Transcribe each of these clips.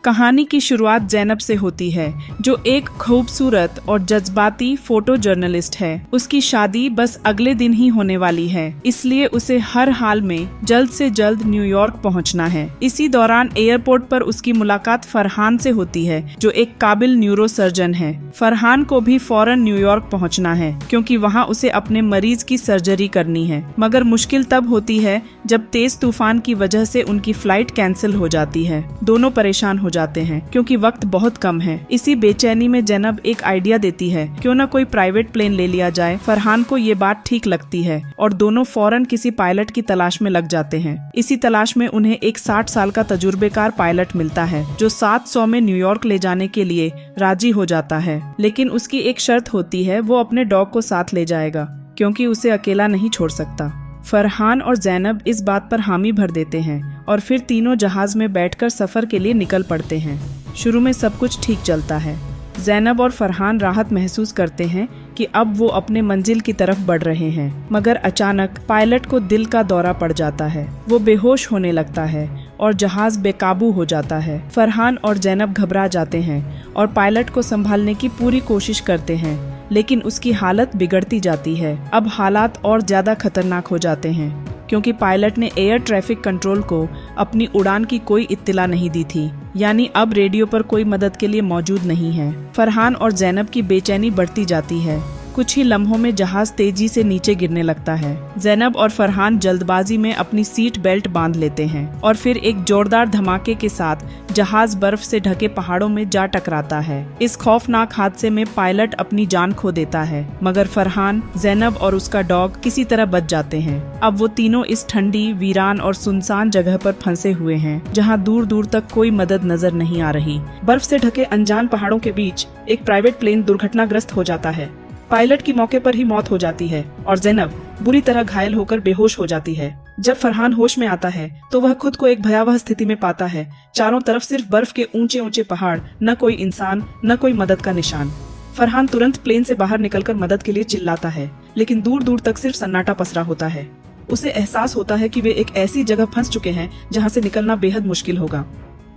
कहानी की शुरुआत ज़ैनब से होती है, जो एक खूबसूरत और जज्बाती फोटो जर्नलिस्ट है। उसकी शादी बस अगले दिन ही होने वाली है, इसलिए उसे हर हाल में जल्द से जल्द न्यूयॉर्क पहुंचना है। इसी दौरान एयरपोर्ट पर उसकी मुलाकात फरहान से होती है, जो एक काबिल न्यूरो सर्जन है। फरहान को भी फौरन न्यूयॉर्क पहुंचना है, क्योंकि वहां उसे अपने मरीज की सर्जरी करनी है। मगर मुश्किल तब होती है जब तेज तूफान की वजह से उनकी फ्लाइट कैंसिल हो जाती है। दोनों परेशान हो जाते हैं, क्योंकि वक्त बहुत कम है। इसी बेचैनी में ज़ैनब एक आइडिया देती है, क्यों न कोई प्राइवेट प्लेन ले लिया जाए। फरहान को ये बात ठीक लगती है और दोनों फौरन किसी पायलट की तलाश में लग जाते हैं। इसी तलाश में उन्हें एक 60 साल का तजुर्बेकार पायलट मिलता है, जो 700 में न्यूयॉर्क ले जाने के लिए राजी हो जाता है। लेकिन उसकी एक शर्त होती है, वो अपने डॉग को साथ ले जाएगा, क्योंकि उसे अकेला नहीं छोड़ सकता। फरहान और ज़ैनब इस बात पर हामी भर देते हैं और फिर तीनों जहाज में बैठकर सफर के लिए निकल पड़ते हैं। शुरू में सब कुछ ठीक चलता है। ज़ैनब और फरहान राहत महसूस करते हैं कि अब वो अपने मंजिल की तरफ बढ़ रहे हैं। मगर अचानक पायलट को दिल का दौरा पड़ जाता है। वो बेहोश होने लगता है और जहाज बेकाबू हो जाता है। फरहान और ज़ैनब घबरा जाते हैं और पायलट को संभालने की पूरी कोशिश करते हैं, लेकिन उसकी हालत बिगड़ती जाती है। अब हालात और ज्यादा खतरनाक हो जाते हैं, क्योंकि पायलट ने एयर ट्रैफिक कंट्रोल को अपनी उड़ान की कोई इत्तिला नहीं दी थी, यानी अब रेडियो पर कोई मदद के लिए मौजूद नहीं है। फरहान और ज़ैनब की बेचैनी बढ़ती जाती है। कुछ ही लम्हों में जहाज तेजी से नीचे गिरने लगता है। ज़ैनब और फरहान जल्दबाजी में अपनी सीट बेल्ट बांध लेते हैं और फिर एक जोरदार धमाके के साथ जहाज बर्फ से ढके पहाड़ों में जा टकराता है। इस खौफनाक हादसे में पायलट अपनी जान खो देता है, मगर फरहान, ज़ैनब और उसका डॉग किसी तरह बच जाते हैं। अब वो तीनों इस ठंडी, वीरान और सुनसान जगह पर फंसे हुए हैं, जहाँ दूर दूर तक कोई मदद नजर नहीं आ रही। बर्फ से ढके अनजान पहाड़ों के बीच एक प्राइवेट प्लेन दुर्घटनाग्रस्त हो जाता है। पायलट की मौके पर ही मौत हो जाती है और ज़ैनब बुरी तरह घायल होकर बेहोश हो जाती है। जब फरहान होश में आता है तो वह खुद को एक भयावह स्थिति में पाता है। चारों तरफ सिर्फ बर्फ के ऊंचे ऊंचे पहाड़, न कोई इंसान, न कोई मदद का निशान। फरहान तुरंत प्लेन से बाहर निकलकर मदद के लिए चिल्लाता है, लेकिन दूर दूर तक सिर्फ सन्नाटा पसरा होता है। उसे एहसास होता है कि वे एक ऐसी जगह फंस चुके हैं जहाँ से निकलना बेहद मुश्किल होगा।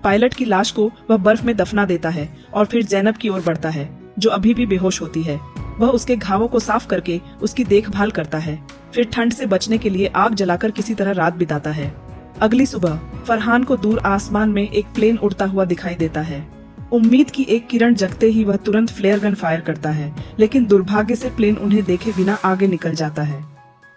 पायलट की लाश को वह बर्फ में दफना देता है और फिर ज़ैनब की ओर बढ़ता है, जो अभी भी बेहोश होती है। वह उसके घावों को साफ करके उसकी देखभाल करता है, फिर ठंड से बचने के लिए आग जलाकर किसी तरह रात बिताता है। अगली सुबह फरहान को दूर आसमान में एक प्लेन उड़ता हुआ दिखाई देता है। उम्मीद की एक किरण जगते ही वह तुरंत फ्लेयर गन फायर करता है, लेकिन दुर्भाग्य से प्लेन उन्हें देखे बिना आगे निकल जाता है।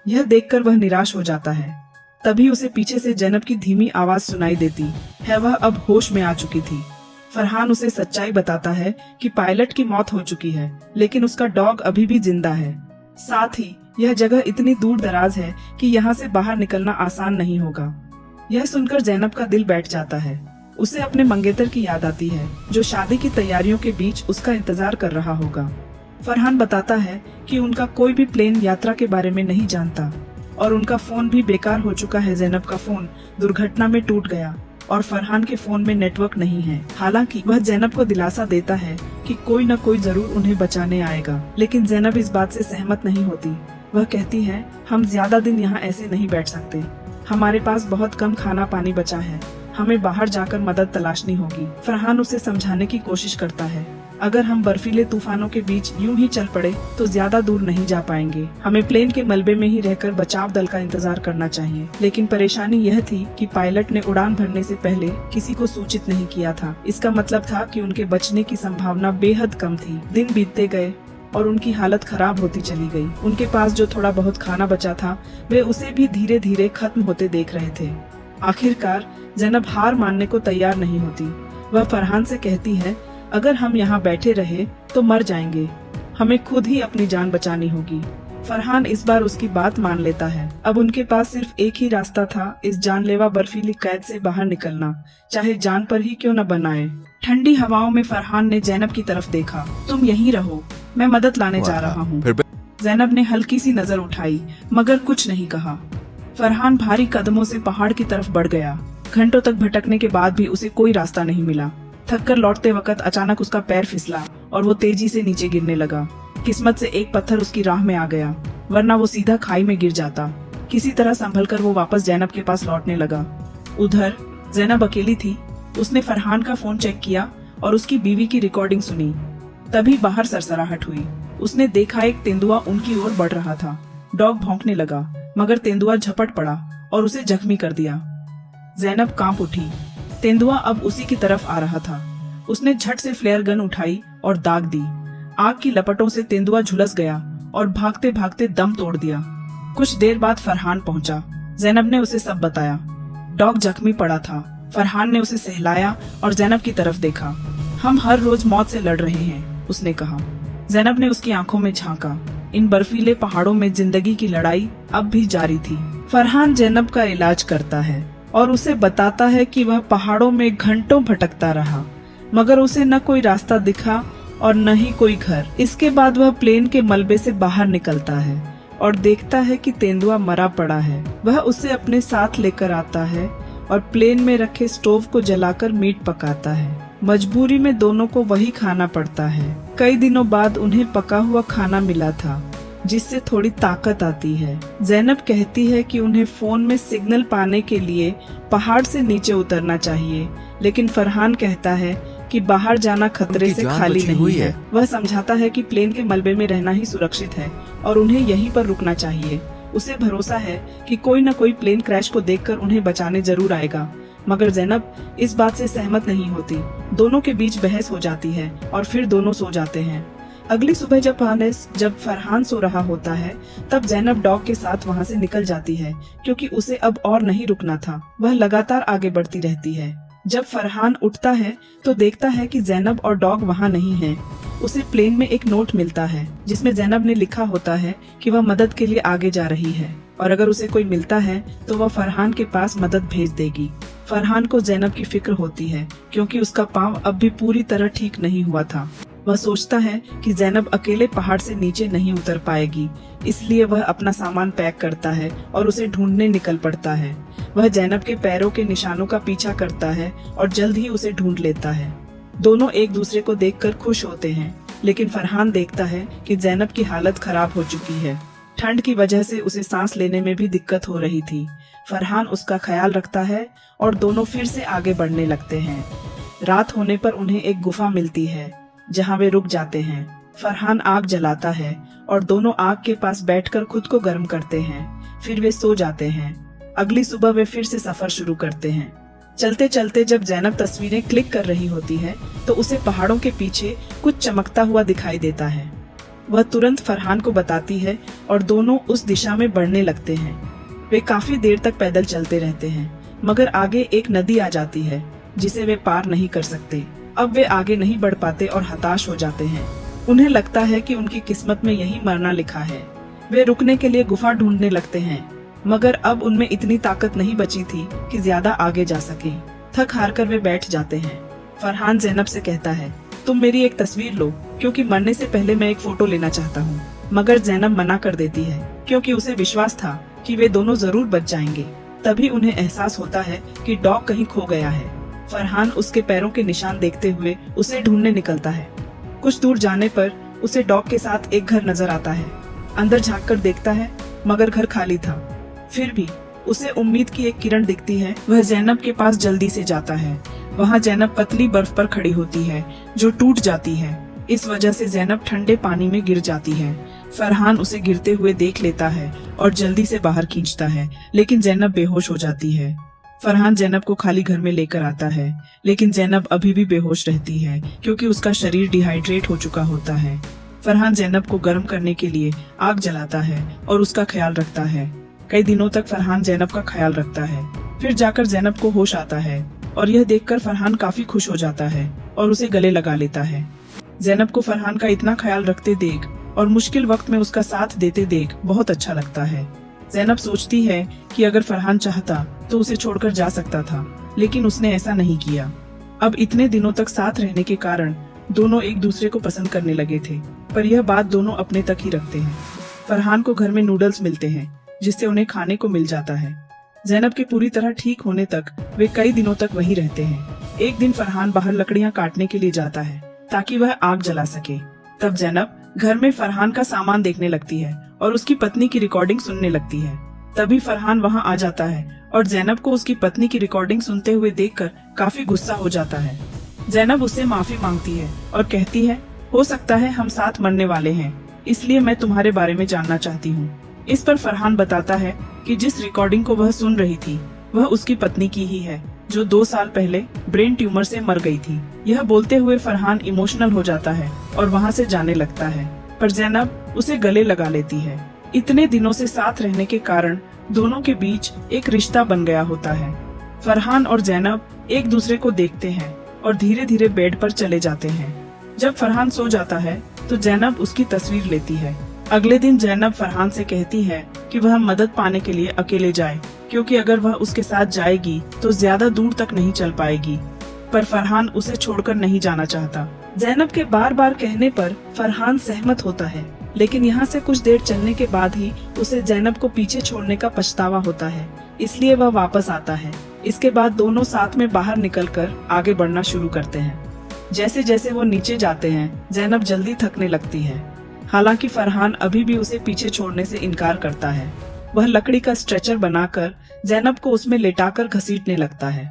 यह देखकर वह निराश हो जाता है। तभी उसे पीछे से ज़ैनब की धीमी आवाज सुनाई देती है। वह अब होश में आ चुकी थी। फरहान उसे सच्चाई बताता है कि पायलट की मौत हो चुकी है, लेकिन उसका डॉग अभी भी जिंदा है। साथ ही यह जगह इतनी दूर दराज है कि यहाँ से बाहर निकलना आसान नहीं होगा। यह सुनकर ज़ैनब का दिल बैठ जाता है। उसे अपने मंगेतर की याद आती है, जो शादी की तैयारियों के बीच उसका इंतजार कर रहा होगा। फरहान बताता है कि उनका कोई भी प्लेन यात्रा के बारे में नहीं जानता और उनका फोन भी बेकार हो चुका है। ज़ैनब का फोन दुर्घटना में टूट गया और फरहान के फोन में नेटवर्क नहीं है। हालांकि वह ज़ैनब को दिलासा देता है कि कोई न कोई जरूर उन्हें बचाने आएगा, लेकिन ज़ैनब इस बात से सहमत नहीं होती। वह कहती है, हम ज्यादा दिन यहाँ ऐसे नहीं बैठ सकते। हमारे पास बहुत कम खाना पानी बचा है। हमें बाहर जाकर मदद तलाशनी होगी। फरहान उसे समझाने की कोशिश करता है, अगर हम बर्फीले तूफानों के बीच यूं ही चल पड़े तो ज्यादा दूर नहीं जा पाएंगे। हमें प्लेन के मलबे में ही रहकर बचाव दल का इंतजार करना चाहिए। लेकिन परेशानी यह थी कि पायलट ने उड़ान भरने से पहले किसी को सूचित नहीं किया था। इसका मतलब था कि उनके बचने की संभावना बेहद कम थी। दिन बीतते गए और उनकी हालत खराब होती चली गई। उनके पास जो थोड़ा बहुत खाना बचा था, वे उसे भी धीरे धीरे खत्म होते देख रहे थे। आखिरकार ज़ैनब हार मानने को तैयार नहीं होती। वह फरहान से कहती है, अगर हम यहाँ बैठे रहे तो मर जाएंगे। हमें खुद ही अपनी जान बचानी होगी। फरहान इस बार उसकी बात मान लेता है। अब उनके पास सिर्फ एक ही रास्ता था, इस जानलेवा बर्फीली कैद से बाहर निकलना, चाहे जान पर ही क्यों न बनाए। ठंडी हवाओं में फरहान ने ज़ैनब की तरफ देखा। तुम यहीं रहो, मैं मदद लाने जा रहा हूँ। ज़ैनब ने हल्की सी नजर उठाई, मगर कुछ नहीं कहा। फरहान भारी कदमों से पहाड़ की तरफ बढ़ गया। घंटों तक भटकने के बाद भी उसे कोई रास्ता नहीं मिला। थककर लौटते वक्त अचानक उसका पैर फिसला और वो तेजी से नीचे गिरने लगा। किस्मत से एक पत्थर उसकी राह में आ गया, वरना वो सीधा खाई में गिर जाता। किसी तरह संभलकर वो वापस ज़ैनब के पास लौटने लगा। उधर ज़ैनब अकेली थी। उसने फरहान का फोन चेक किया और उसकी बीवी की रिकॉर्डिंग सुनी। तभी बाहर सरसराहट हुई। उसने देखा एक तेंदुआ उनकी ओर बढ़ रहा था। डॉग भौंकने लगा, मगर तेंदुआ झपट पड़ा और उसे जख्मी कर दिया। ज़ैनब कांप उठी। तेंदुआ अब उसी की तरफ आ रहा था। उसने झट से फ्लेयर गन उठाई और दाग दी। आग की लपटों से तेंदुआ झुलस गया और भागते भागते दम तोड़ दिया। कुछ देर बाद फरहान पहुंचा। ज़ैनब ने उसे सब बताया। डॉग जख्मी पड़ा था। फरहान ने उसे सहलाया और ज़ैनब की तरफ देखा। हम हर रोज मौत से लड़ रहे हैं, उसने कहा। ज़ैनब ने उसकी आंखों में झांका। इन बर्फीले पहाड़ों में जिंदगी की लड़ाई अब भी जारी थी। फरहान ज़ैनब का इलाज करता है और उसे बताता है कि वह पहाड़ों में घंटों भटकता रहा, मगर उसे न कोई रास्ता दिखा और न ही कोई घर। इसके बाद वह प्लेन के मलबे से बाहर निकलता है और देखता है कि तेंदुआ मरा पड़ा है। वह उसे अपने साथ लेकर आता है और प्लेन में रखे स्टोव को जलाकर मीट पकाता है। मजबूरी में दोनों को वही खाना पड़ता है। कई दिनों बाद उन्हें पका हुआ खाना मिला था, जिससे थोड़ी ताकत आती है। ज़ैनब कहती है कि उन्हें फोन में सिग्नल पाने के लिए पहाड़ से नीचे उतरना चाहिए, लेकिन फरहान कहता है कि बाहर जाना खतरे से खाली नहीं है। वह समझाता है कि प्लेन के मलबे में रहना ही सुरक्षित है और उन्हें यहीं पर रुकना चाहिए। उसे भरोसा है कि कोई न कोई प्लेन क्रैश को देखकर उन्हें बचाने जरूर आएगा, मगर ज़ैनब इस बात से सहमत नहीं होती। दोनों के बीच बहस हो जाती है और फिर दोनों सो जाते हैं। अगली सुबह जब फरहान सो रहा होता है, तब ज़ैनब डॉग के साथ वहाँ से निकल जाती है, क्योंकि उसे अब और नहीं रुकना था। वह लगातार आगे बढ़ती रहती है। जब फरहान उठता है तो देखता है कि ज़ैनब और डॉग वहाँ नहीं है। उसे प्लेन में एक नोट मिलता है, जिसमें ज़ैनब ने लिखा होता है कि वह मदद के लिए आगे जा रही है और अगर उसे कोई मिलता है तो वह फरहान के पास मदद भेज देगी। फरहान को ज़ैनब की फिक्र होती है, क्योंकि उसका पाँव अब भी पूरी तरह ठीक नहीं हुआ था। वह सोचता है कि ज़ैनब अकेले पहाड़ से नीचे नहीं उतर पाएगी, इसलिए वह अपना सामान पैक करता है और उसे ढूंढने निकल पड़ता है। वह ज़ैनब के पैरों के निशानों का पीछा करता है और जल्द ही उसे ढूंढ लेता है। दोनों एक दूसरे को देखकर खुश होते हैं, लेकिन फरहान देखता है कि ज़ैनब की हालत खराब हो चुकी है। ठंड की वजह से उसे सांस लेने में भी दिक्कत हो रही थी। फरहान उसका ख्याल रखता है और दोनों फिर से आगे बढ़ने लगते हैं। रात होने पर उन्हें एक गुफा मिलती है, जहाँ वे रुक जाते हैं। फरहान आग जलाता है और दोनों आग के पास बैठकर खुद को गर्म करते हैं। फिर वे सो जाते हैं। अगली सुबह वे फिर से सफर शुरू करते हैं। चलते चलते जब ज़ैनब तस्वीरें क्लिक कर रही होती है, तो उसे पहाड़ों के पीछे कुछ चमकता हुआ दिखाई देता है। वह तुरंत फरहान को बताती है और दोनों उस दिशा में बढ़ने लगते हैं। वे काफी देर तक पैदल चलते रहते हैं, मगर आगे एक नदी आ जाती है, जिसे वे पार नहीं कर सकते। अब वे आगे नहीं बढ़ पाते और हताश हो जाते हैं। उन्हें लगता है कि उनकी किस्मत में यही मरना लिखा है। वे रुकने के लिए गुफा ढूंढने लगते हैं, मगर अब उनमें इतनी ताकत नहीं बची थी कि ज्यादा आगे जा सके। थक हार कर वे बैठ जाते हैं। फरहान ज़ैनब से कहता है, तुम मेरी एक तस्वीर लो, क्योंकि मरने से पहले मैं एक फोटो लेना चाहता हूँ। मगर ज़ैनब मना कर देती है, क्योंकि उसे विश्वास था कि वे दोनों जरूर बच जाएंगे। तभी उन्हें एहसास होता है कि डॉग कहीं खो गया है। फरहान उसके पैरों के निशान देखते हुए उसे ढूंढने निकलता है। कुछ दूर जाने पर उसे डॉग के साथ एक घर नजर आता है। अंदर झांककर देखता है, मगर घर खाली था। फिर भी उसे उम्मीद की एक किरण दिखती है। वह ज़ैनब के पास जल्दी से जाता है। वहाँ ज़ैनब पतली बर्फ पर खड़ी होती है, जो टूट जाती है। इस वजह से ज़ैनब ठंडे पानी में गिर जाती है। फरहान उसे गिरते हुए देख लेता है और जल्दी से बाहर खींचता है, लेकिन ज़ैनब बेहोश हो जाती है। फरहान ज़ैनब को खाली घर में लेकर आता है, लेकिन ज़ैनब अभी भी बेहोश रहती है, क्योंकि उसका शरीर डिहाइड्रेट हो चुका होता है। फरहान ज़ैनब को गर्म करने के लिए आग जलाता है और उसका ख्याल रखता है। कई दिनों तक फरहान ज़ैनब का ख्याल रखता है। फिर जाकर ज़ैनब को होश आता है और यह देखकर फरहान काफी खुश हो जाता है और उसे गले लगा लेता है। ज़ैनब को फरहान का इतना ख्याल रखते देख और मुश्किल वक्त में उसका साथ देते देख बहुत अच्छा लगता है। ज़ैनब सोचती है कि अगर फरहान चाहता तो उसे छोड़कर जा सकता था, लेकिन उसने ऐसा नहीं किया। अब इतने दिनों तक साथ रहने के कारण दोनों एक दूसरे को पसंद करने लगे थे, पर यह बात दोनों अपने तक ही रखते हैं। फरहान को घर में नूडल्स मिलते हैं, जिससे उन्हें खाने को मिल जाता है। ज़ैनब के पूरी तरह ठीक होने तक वे कई दिनों तक वहीं रहते हैं। एक दिन फरहान बाहर लकड़ियां काटने के लिए जाता है, ताकि वह आग जला सके। तब ज़ैनब घर में फरहान का सामान देखने लगती है और उसकी पत्नी की रिकॉर्डिंग सुनने लगती है। तभी फरहान वहां आ जाता है और जैनब को उसकी पत्नी की रिकॉर्डिंग सुनते हुए देखकर काफी गुस्सा हो जाता है। जैनब उससे माफी मांगती है और कहती है, हो सकता है हम साथ मरने वाले हैं, इसलिए मैं तुम्हारे बारे में जानना चाहती हूँ। इस पर फरहान बताता है कि जिस रिकॉर्डिंग को वह सुन रही थी वह उसकी पत्नी की ही है, जो 2 साल पहले ब्रेन ट्यूमर से मर गई थी। यह बोलते हुए फरहान इमोशनल हो जाता है और वहाँ से जाने लगता है, पर जैनब उसे गले लगा लेती है। इतने दिनों से साथ रहने के कारण दोनों के बीच एक रिश्ता बन गया होता है। फरहान और जैनब एक दूसरे को देखते हैं और धीरे धीरे बेड पर चले जाते हैं। जब फरहान सो जाता है तो जैनब उसकी तस्वीर लेती है। अगले दिन जैनब फरहान से कहती है कि वह मदद पाने के लिए अकेले जाए, क्योंकि अगर वह उसके साथ जाएगी तो ज्यादा दूर तक नहीं चल पाएगी। पर फरहान उसे छोड़कर नहीं जाना चाहता। जैनब के बार बार कहने पर फरहान सहमत होता है, लेकिन यहाँ से कुछ देर चलने के बाद ही उसे जैनब को पीछे छोड़ने का पछतावा होता है, इसलिए वह वापस आता है। इसके बाद दोनों साथ में बाहर निकलकर आगे बढ़ना शुरू करते हैं। जैसे जैसे वो नीचे जाते हैं जैनब जल्दी थकने लगती है। हालांकि फरहान अभी भी उसे पीछे छोड़ने से इनकार करता है। वह लकड़ी का स्ट्रेचर बनाकर जैनब को उसमें लेटाकर घसीटने लगता है।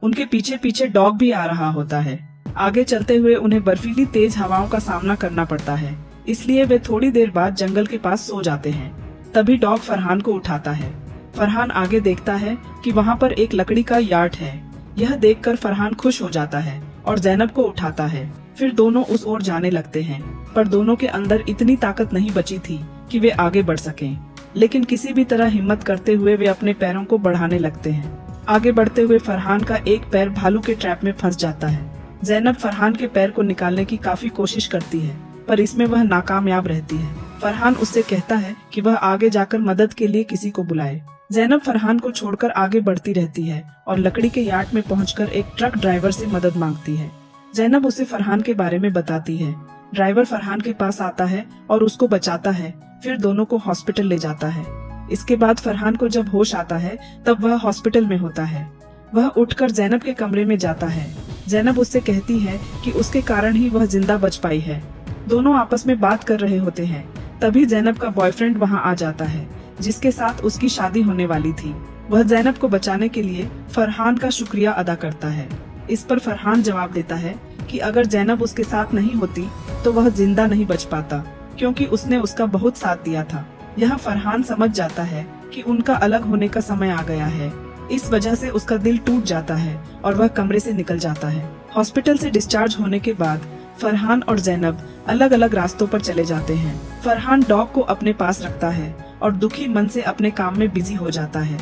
उनके पीछे पीछे डॉग भी आ रहा होता है। आगे चलते हुए उन्हें बर्फीली तेज हवाओं का सामना करना पड़ता है, इसलिए वे थोड़ी देर बाद जंगल के पास सो जाते हैं। तभी डॉग फरहान को उठाता है। फरहान आगे देखता है कि वहाँ पर एक लकड़ी का यार्ड है। यह देखकर फरहान खुश हो जाता है और जैनब को उठाता है। फिर दोनों उस ओर जाने लगते हैं, पर दोनों के अंदर इतनी ताकत नहीं बची थी कि वे आगे बढ़ सकें। लेकिन किसी भी तरह हिम्मत करते हुए वे अपने पैरों को बढ़ाने लगते हैं। आगे बढ़ते हुए फरहान का एक पैर भालू के ट्रैप में फंस जाता है। जैनब फरहान के पैर को निकालने की काफी कोशिश करती है, पर इसमें वह नाकामयाब रहती है। फरहान उससे कहता है कि वह आगे जाकर मदद के लिए किसी को बुलाए। जैनब फरहान को छोड़कर आगे बढ़ती रहती है और लकड़ी के यार्ड में पहुंचकर एक ट्रक ड्राइवर से मदद मांगती है। जैनब उसे फरहान के बारे में बताती है। ड्राइवर फरहान के पास आता है और उसको बचाता है, फिर दोनों को हॉस्पिटल ले जाता है। इसके बाद फरहान को जब होश आता है तब वह हॉस्पिटल में होता है। वह उठकर जैनब के कमरे में जाता है। जैनब उससे कहती है कि उसके कारण ही वह जिंदा बच पाई है। दोनों आपस में बात कर रहे होते हैं। तभी जैनब का बॉयफ्रेंड वहाँ आ जाता है, जिसके साथ उसकी शादी होने वाली थी। वह जैनब को बचाने के लिए फरहान का शुक्रिया अदा करता है। इस पर फरहान जवाब देता है कि अगर जैनब उसके साथ नहीं होती तो वह जिंदा नहीं बच पाता, क्योंकि उसने उसका बहुत साथ दिया था। यह फरहान समझ जाता है कि उनका अलग होने का समय आ गया है। इस वजह से उसका दिल टूट जाता है और वह कमरे से निकल जाता है। हॉस्पिटल से डिस्चार्ज होने के बाद फरहान और जैनब अलग अलग रास्तों पर चले जाते हैं। फरहान डॉग को अपने पास रखता है और दुखी मन से अपने काम में बिजी हो जाता है।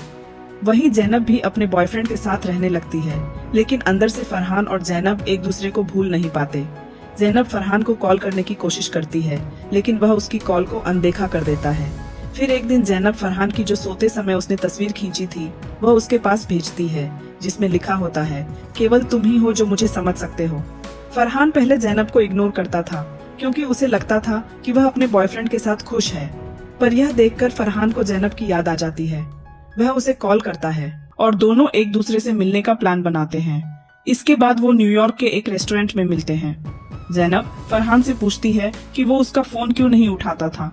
वहीं जैनब भी अपने बॉयफ्रेंड के साथ रहने लगती है, लेकिन अंदर से फरहान और जैनब एक दूसरे को भूल नहीं पाते। जैनब फरहान को कॉल करने की कोशिश करती है, लेकिन वह उसकी कॉल को अनदेखा कर देता है। फिर एक दिन जैनब फरहान की जो सोते समय उसने तस्वीर खींची थी वह उसके पास भेजती है, जिसमें लिखा होता है, केवल तुम ही हो जो मुझे समझ सकते हो। फरहान पहले जैनब को इग्नोर करता था, क्योंकि उसे लगता था कि वह अपने बॉयफ्रेंड के साथ खुश है। पर यह देखकर फरहान को जैनब की याद आ जाती है। वह उसे कॉल करता है और दोनों एक दूसरे से मिलने का प्लान बनाते हैं। इसके बाद वो न्यूयॉर्क के एक रेस्टोरेंट में मिलते हैं। जैनब फरहान से पूछती है कि वो उसका फोन क्यों नहीं उठाता था।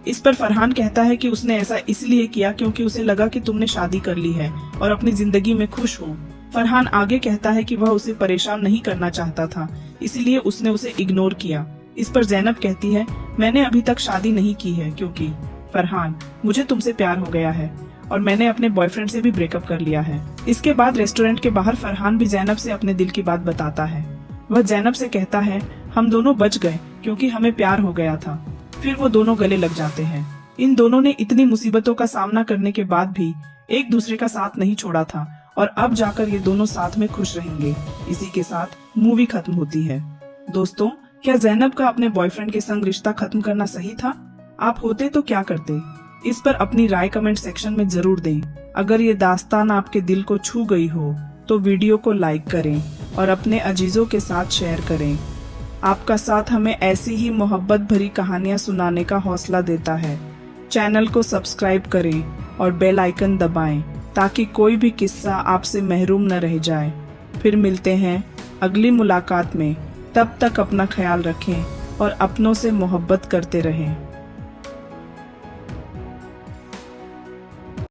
इस पर फरहान कहता है कि उसने ऐसा इसलिए किया क्योंकि उसे लगा कि तुमने शादी कर ली है और अपनी जिंदगी में खुश हो। फरहान आगे कहता है कि वह उसे परेशान नहीं करना चाहता था, इसीलिए उसने उसे इग्नोर किया। इस पर जैनब कहती है, मैंने अभी तक शादी नहीं की है, क्योंकि फरहान मुझे तुमसे प्यार हो गया है और मैंने अपने बॉयफ्रेंड से भी ब्रेकअप कर लिया है। इसके बाद रेस्टोरेंट के बाहर फरहान भी जैनब से अपने दिल की बात बताता है। वह जैनब से कहता है, हम दोनों बच गए क्योंकि हमें प्यार हो गया था। फिर वो दोनों गले लग जाते हैं। इन दोनों ने इतनी मुसीबतों का सामना करने के बाद भी एक दूसरे का साथ नहीं छोड़ा था और अब जाकर ये दोनों साथ में खुश रहेंगे। इसी के साथ मूवी खत्म होती है। दोस्तों, क्या जैनब का अपने बॉयफ्रेंड के संग रिश्ता खत्म करना सही था? आप होते तो क्या करते? इस पर अपनी राय कमेंट सेक्शन में जरूर दें। अगर ये दास्तान आपके दिल को छू गई हो तो वीडियो को लाइक करें और अपने अजीजों के साथ शेयर करें। आपका साथ हमें ऐसी ही मोहब्बत भरी कहानियां सुनाने का हौसला देता है। चैनल को सब्सक्राइब करें और बेल आइकन दबाएं ताकि कोई भी किस्सा आपसे महरूम न रह जाए। फिर मिलते हैं अगली मुलाकात में। तब तक अपना ख्याल रखें और अपनों से मोहब्बत करते रहें।